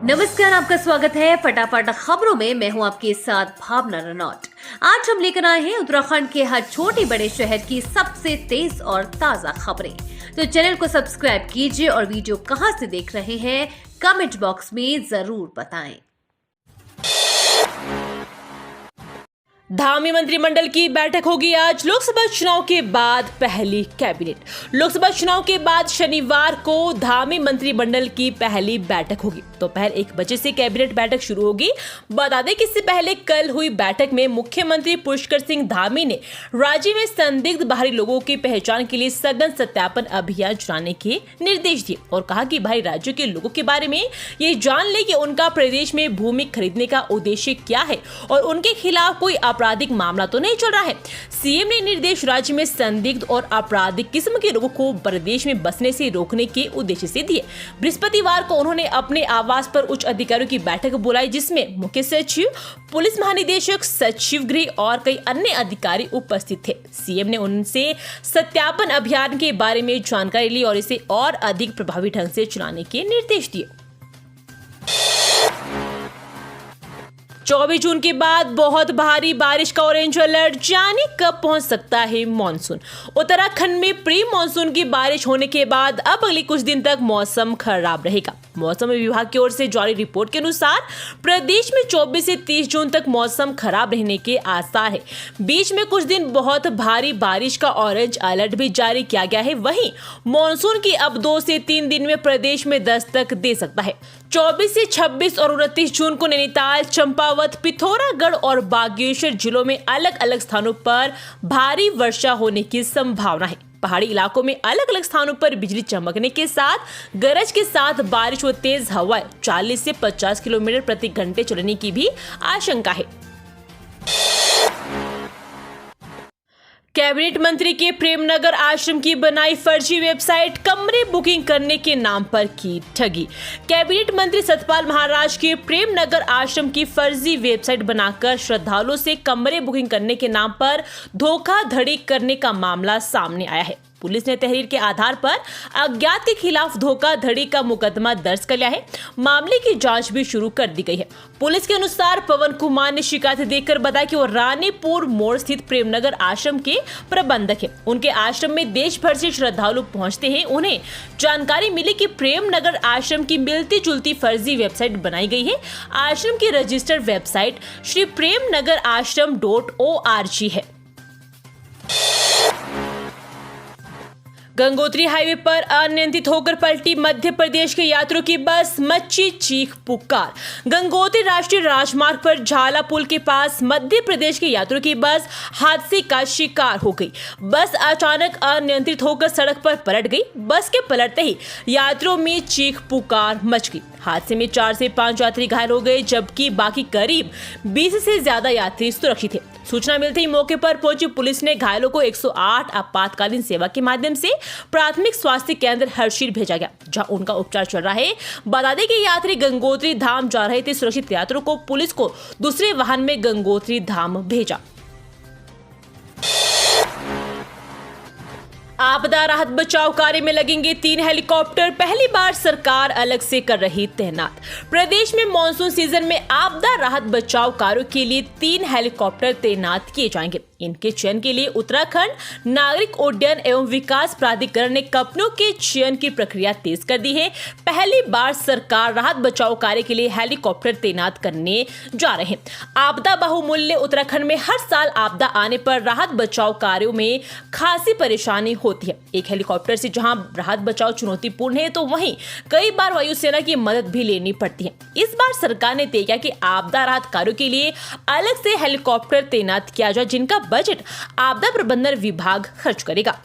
नमस्कार, आपका स्वागत है फटाफट खबरों में। मैं हूं आपके साथ भावना रनौत। आज हम लेकर आए हैं उत्तराखंड के हर छोटे बड़े शहर की सबसे तेज और ताजा खबरें। तो चैनल को सब्सक्राइब कीजिए और वीडियो कहां से देख रहे हैं कमेंट बॉक्स में जरूर बताएं। धामी मंत्रिमंडल की बैठक होगी आज। लोकसभा चुनाव के बाद पहली कैबिनेट। लोकसभा चुनाव के बाद शनिवार को धामी मंत्रिमंडल की पहली बैठक होगी। दोपहर 1 बजे से कैबिनेट बैठक शुरू होगी। बता दें कि इससे पहले कल हुई बैठक में मुख्यमंत्री पुष्कर सिंह धामी ने राज्य में संदिग्ध बाहरी लोगों की पहचान के लिए सघन सत्यापन अभियान चलाने के निर्देश दिए और कहा कि बाहरी राज्यों के लोगों के बारे में ये जान ले कि उनका प्रदेश में भूमि खरीदने का उद्देश्य क्या है और उनके खिलाफ कोई आपराधिक मामला तो नहीं चल रहा है। सीएम ने निर्देश राज्य में संदिग्ध और आपराधिक किस्म के लोगों को प्रदेश में बसने से रोकने के उद्देश्य से दिए। बृहस्पतिवार को उन्होंने अपने आवास पर उच्च अधिकारियों की बैठक बुलाई, जिसमें मुख्य सचिव, पुलिस महानिदेशक, सचिव गृह और कई अन्य अधिकारी उपस्थित थे। सीएम ने उनसे सत्यापन अभियान के बारे में जानकारी ली और इसे और अधिक प्रभावी ढंग से चलाने के निर्देश दिए। 24 जून के बाद बहुत भारी बारिश का ऑरेंज अलर्ट। जाने कब पहुंच सकता है मॉनसून। उत्तराखंड में प्री मॉनसून की बारिश होने के बाद अब अगले कुछ दिन तक मौसम खराब रहेगा। मौसम विभाग की ओर से जारी रिपोर्ट के अनुसार प्रदेश में 24 से 30 जून तक मौसम खराब रहने के आसार है। बीच में कुछ दिन बहुत भारी बारिश का ऑरेंज अलर्ट भी जारी किया गया है। वहीं मॉनसून की अब 2 से 3 दिन में प्रदेश में दस्तक दे सकता है। 24 से 26 और 29 जून को नैनीताल, चंपावत, पिथौरागढ़ और बागेश्वर जिलों में अलग अलग स्थानों पर भारी वर्षा होने की संभावना है। पहाड़ी इलाकों में अलग अलग स्थानों पर बिजली चमकने के साथ गरज के साथ बारिश व तेज हवाएं 40 से 50 किलोमीटर प्रति घंटे चलने की भी आशंका है। कैबिनेट मंत्री के प्रेमनगर आश्रम की बनाई फर्जी वेबसाइट, कमरे बुकिंग करने के नाम पर की ठगी। कैबिनेट मंत्री सतपाल महाराज के प्रेमनगर आश्रम की फर्जी वेबसाइट बनाकर श्रद्धालुओं से कमरे बुकिंग करने के नाम पर धोखाधड़ी करने का मामला सामने आया है। पुलिस ने तहरीर के आधार पर अज्ञात के खिलाफ धोखाधड़ी का मुकदमा दर्ज कर लिया है। मामले की जांच भी शुरू कर दी गई है। पुलिस के अनुसार पवन कुमार ने शिकायत देकर बताया कि वो रानीपुर मोड़ स्थित प्रेमनगर आश्रम के प्रबंधक हैं। उनके आश्रम में देश भर से श्रद्धालु पहुंचते हैं। उन्हें जानकारी मिली कि प्रेमनगर आश्रम की मिलती जुलती फर्जी वेबसाइट बनाई गई है। आश्रम की रजिस्टर्ड वेबसाइट श्री प्रेमनगर आश्रम.org है। गंगोत्री हाईवे पर अनियंत्रित होकर पलटी मध्य प्रदेश के यात्रियों की बस, मची चीख पुकार। गंगोत्री राष्ट्रीय राजमार्ग पर झाला पुल के पास मध्य प्रदेश के यात्रियों की बस हादसे का शिकार हो गई। बस अचानक अनियंत्रित होकर सड़क पर पलट गई। बस के पलटते ही यात्रियों में चीख पुकार मच गई। हादसे में 4 से 5 यात्री घायल हो गए, जबकि बाकी करीब 20 से ज्यादा यात्री सुरक्षित थे। सूचना मिलते ही मौके पर पहुंची पुलिस ने घायलों को 108 आपातकालीन सेवा के माध्यम से प्राथमिक स्वास्थ्य केंद्र हर्षिल भेजा गया, जहां उनका उपचार चल रहा है। बता दें कि यात्री गंगोत्री धाम जा रहे थे। सुरक्षित यात्रियों को पुलिस को दूसरे वाहन में गंगोत्री धाम भेजा। आपदा राहत बचाव कार्य में लगेंगे 3 हेलीकॉप्टर। पहली बार सरकार अलग से कर रही तैनात। प्रदेश में मानसून सीजन में आपदा राहत बचाव कार्यों के लिए 3 हेलीकॉप्टर तैनात किए जाएंगे। इनके चयन के लिए उत्तराखंड नागरिक उड्डयन एवं विकास प्राधिकरण ने कंपनियों के चयन की प्रक्रिया तेज कर दी है। पहली बार सरकार राहत बचाव कार्य के लिए हेलीकॉप्टर तैनात करने जा रहे हैं। आपदा बाहुल्य उत्तराखंड में हर साल आपदा आने पर राहत बचाव कार्यों में खासी परेशानी होती है। एक हेलीकॉप्टर से जहां राहत बचाव चुनौतीपूर्ण है, तो वहीं कई बार वायुसेना की मदद भी लेनी पड़ती है। इस बार सरकार ने तय किया कि आपदा राहत कार्यों के लिए अलग से हेलीकॉप्टर तैनात किया जाए, जिनका बजट आपदा प्रबंधन विभाग खर्च करेगा।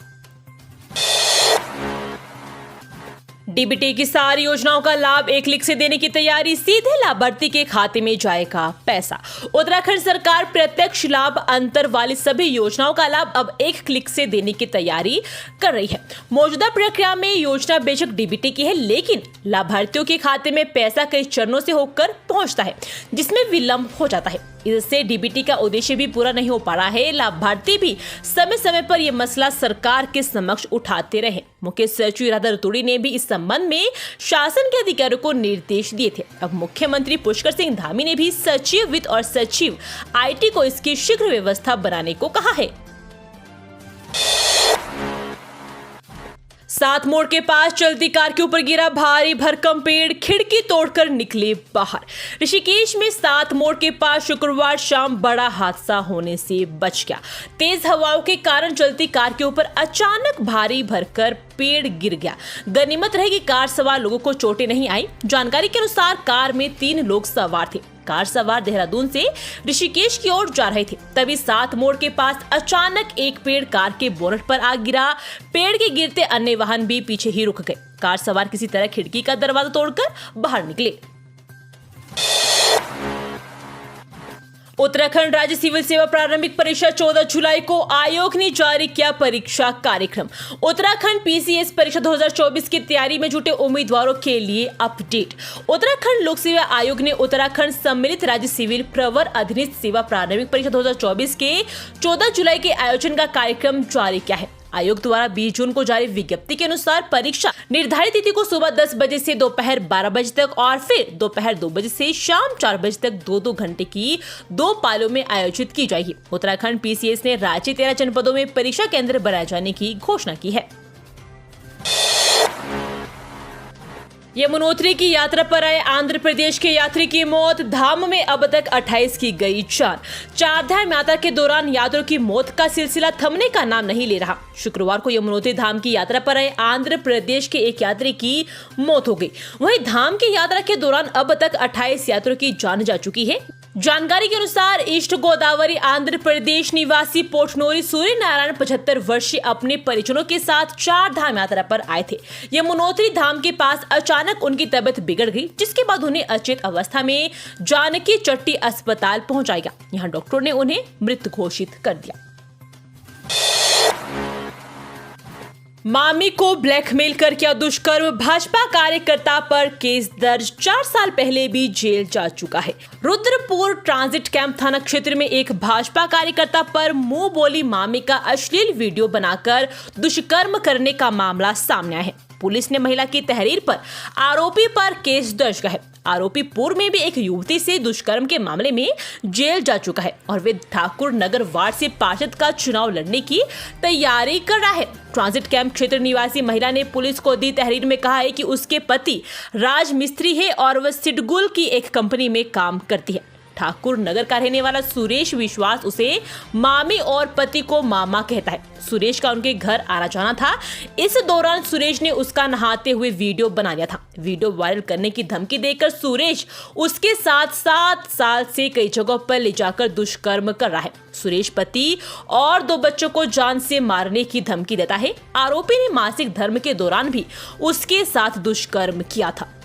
डीबीटी की सारी योजनाओं का लाभ एक क्लिक से देने की तैयारी। सीधे लाभार्थी के खाते में जाएगा पैसा। उत्तराखंड सरकार प्रत्यक्ष लाभ अंतर वाली सभी योजनाओं का लाभ अब एक क्लिक से देने की तैयारी कर रही है। मौजूदा प्रक्रिया में योजना बेशक डीबीटी की है, लेकिन लाभार्थियों के खाते में पैसा कई चरणों से होकर पहुंचता है, जिसमें विलंब हो जाता है। इससे डीबीटी का उद्देश्य भी पूरा नहीं हो पा रहा है। लाभार्थी भी समय समय पर यह मसला सरकार के समक्ष उठाते रहे। मुख्य सचिव राधा रतूड़ी ने भी इस संबंध में शासन के अधिकारियों को निर्देश दिए थे। अब मुख्यमंत्री पुष्कर सिंह धामी ने भी सचिव वित्त और सचिव IT को इसकी शीघ्र व्यवस्था बनाने को कहा है। 7 मोड़ के पास चलती कार के ऊपर गिरा भारी भरकम पेड़, खिड़की तोड़कर निकले बाहर। ऋषिकेश में 7 मोड़ के पास शुक्रवार शाम बड़ा हादसा होने से बच गया। तेज हवाओं के कारण चलती कार के ऊपर अचानक भारी भरकर पेड़ गिर गया। गनीमत रही कि कार सवार लोगों को चोटें नहीं आई। जानकारी के अनुसार कार में 3 लोग सवार थे। कार सवार देहरादून से ऋषिकेश की ओर जा रहे थे, तभी 7 मोड़ के पास अचानक एक पेड़ कार के बोनट पर आ गिरा। पेड़ के गिरते अन्य वाहन भी पीछे ही रुक गए। कार सवार किसी तरह खिड़की का दरवाजा तोड़कर बाहर निकले। उत्तराखंड राज्य सिविल सेवा प्रारंभिक परीक्षा 14 जुलाई को आयोग ने जारी किया परीक्षा कार्यक्रम। उत्तराखंड PCS परीक्षा 2024 की तैयारी में जुटे उम्मीदवारों के लिए अपडेट। उत्तराखंड लोक सेवा आयोग ने उत्तराखंड सम्मिलित राज्य सिविल प्रवर अधीनस्थ सेवा प्रारंभिक परीक्षा 2024 के 14 जुलाई के आयोजन का कार्यक्रम जारी किया है। आयोग द्वारा 20 जून को जारी विज्ञप्ति के अनुसार परीक्षा निर्धारित तिथि को सुबह 10 बजे से दोपहर 12 बजे तक और फिर दोपहर 2 बजे से शाम 4 बजे तक 2-2 घंटे की 2 पालियों में आयोजित की जाएगी। उत्तराखंड PCS ने राज्य 13 जनपदों में परीक्षा केंद्र बनाए जाने की घोषणा की है। यमुनोत्री की यात्रा पर आए आंध्र प्रदेश के यात्री की मौत। धाम में अब तक 28 की गई जान। चारधाम यात्रा के दौरान यात्रियों की मौत का सिलसिला थमने का नाम नहीं ले रहा। शुक्रवार को यमुनोत्री धाम की यात्रा पर आए आंध्र प्रदेश के एक यात्री की मौत हो गई। वहीं धाम की यात्रा के दौरान अब तक 28 यात्रियों की जान जा चुकी है। जानकारी के अनुसार ईस्ट गोदावरी आंध्र प्रदेश निवासी पोटनोरी सूर्य नारायण 75 वर्षीय अपने परिजनों के साथ 4 धाम यात्रा पर आए थे। यमुनोत्री धाम के पास अचानक उनकी तबीयत बिगड़ गई, जिसके बाद उन्हें अचेत अवस्था में जानकी चट्टी अस्पताल पहुंचाया गया। यहां डॉक्टरों ने उन्हें मृत घोषित कर दिया। मामी को ब्लैकमेल कर किया दुष्कर्म, भाजपा कार्यकर्ता पर केस दर्ज। 4 साल पहले भी जेल जा चुका है। रुद्रपुर ट्रांजिट कैंप थाना क्षेत्र में एक भाजपा कार्यकर्ता पर मुंह बोली मामी का अश्लील वीडियो बनाकर दुष्कर्म करने का मामला सामने आया है। पुलिस ने महिला की तहरीर पर आरोपी पर केस दर्ज किया है। आरोपी पूर्व में भी एक युवती से दुष्कर्म के मामले में जेल जा चुका है और वे ठाकुर नगर वार्ड से पार्षद का चुनाव लड़ने की तैयारी कर रहा है। ट्रांजिट कैंप क्षेत्र निवासी महिला ने पुलिस को दी तहरीर में कहा है कि उसके पति राज मिस्त्री है और वह सिडगुल की एक कंपनी में काम करती है। ठाकुर नगर का रहने वाला सुरेश विश्वास उसे मामी और पति को मामा कहता है। सुरेश का उनके घर आना जाना था। इस दौरान सुरेश ने उसका नहाते हुए वीडियो बना लिया था। वीडियो वायरल करने की धमकी देकर सुरेश उसके साथ 7 साल से कई जगहों पर ले जाकर दुष्कर्म कर रहा है। सुरेश पति और 2 बच्चों को जान से मारने की धमकी देता है। आरोपी ने मासिक धर्म के दौरान भी उसके साथ दुष्कर्म किया था।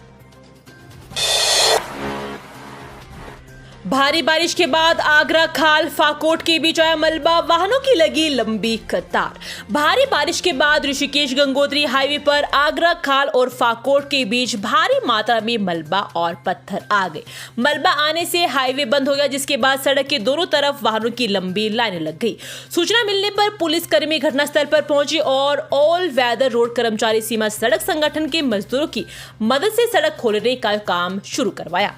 भारी बारिश के बाद आगरा खाल फाकोट के बीच आया मलबा, वाहनों की लगी लंबी कतार। भारी बारिश के बाद ऋषिकेश गंगोत्री हाईवे पर आगरा खाल और फाकोट के बीच भारी मात्रा में मलबा और पत्थर आ गए। मलबा आने से हाईवे बंद हो गया, जिसके बाद सड़क के दोनों तरफ वाहनों की लंबी लाइनें लग गई। सूचना मिलने पर पुलिसकर्मी घटनास्थल पर पहुंचे और ऑल वेदर रोड कर्मचारी सीमा सड़क संगठन के मजदूरों की मदद से सड़क खोलने का काम शुरू करवाया।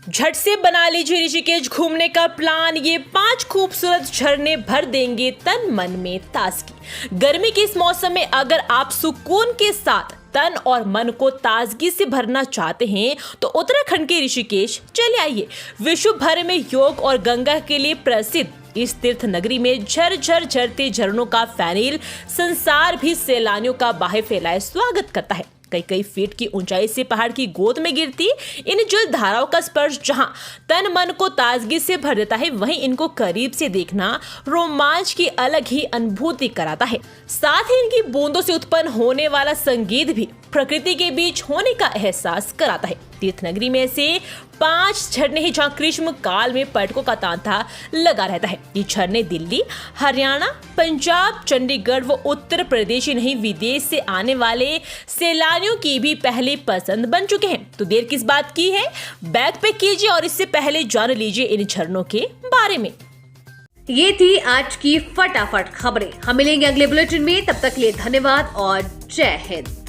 झट से बना लीजिए ऋषिकेश घूमने का प्लान। ये 5 खूबसूरत झरने भर देंगे तन मन में ताजगी। गर्मी के इस मौसम में अगर आप सुकून के साथ तन और मन को ताजगी से भरना चाहते हैं तो उत्तराखंड के ऋषिकेश चले आइए। विश्व भर में योग और गंगा के लिए प्रसिद्ध इस तीर्थ नगरी में झरझर झरते झरनों का फैनिल संसार भी सैलानियों का बाहे फैलाए स्वागत करता है। कई फीट की ऊंचाई से पहाड़ की गोद में गिरती इन जल धाराओं का स्पर्श जहां तन मन को ताजगी से भर देता है, वहीं इनको करीब से देखना रोमांच की अलग ही अनुभूति कराता है। साथ ही इनकी बूंदों से उत्पन्न होने वाला संगीत भी प्रकृति के बीच होने का एहसास कराता है। तीर्थ नगरी में से 5 झरने हैं जहां ग्रीष्म काल में पर्यटकों का तांता लगा रहता है। ये झरने दिल्ली, हरियाणा, पंजाब, चंडीगढ़ व उत्तर प्रदेश ही नहीं विदेश से आने वाले सैलानियों की भी पहली पसंद बन चुके हैं। तो देर किस बात की है, बैग पैक कीजिए और इससे पहले जान लीजिए इन झरनों के बारे में। ये थी आज की फटाफट खबरें। हम मिलेंगे अगले बुलेटिन में, तब तक के लिए धन्यवाद और जय हिंद।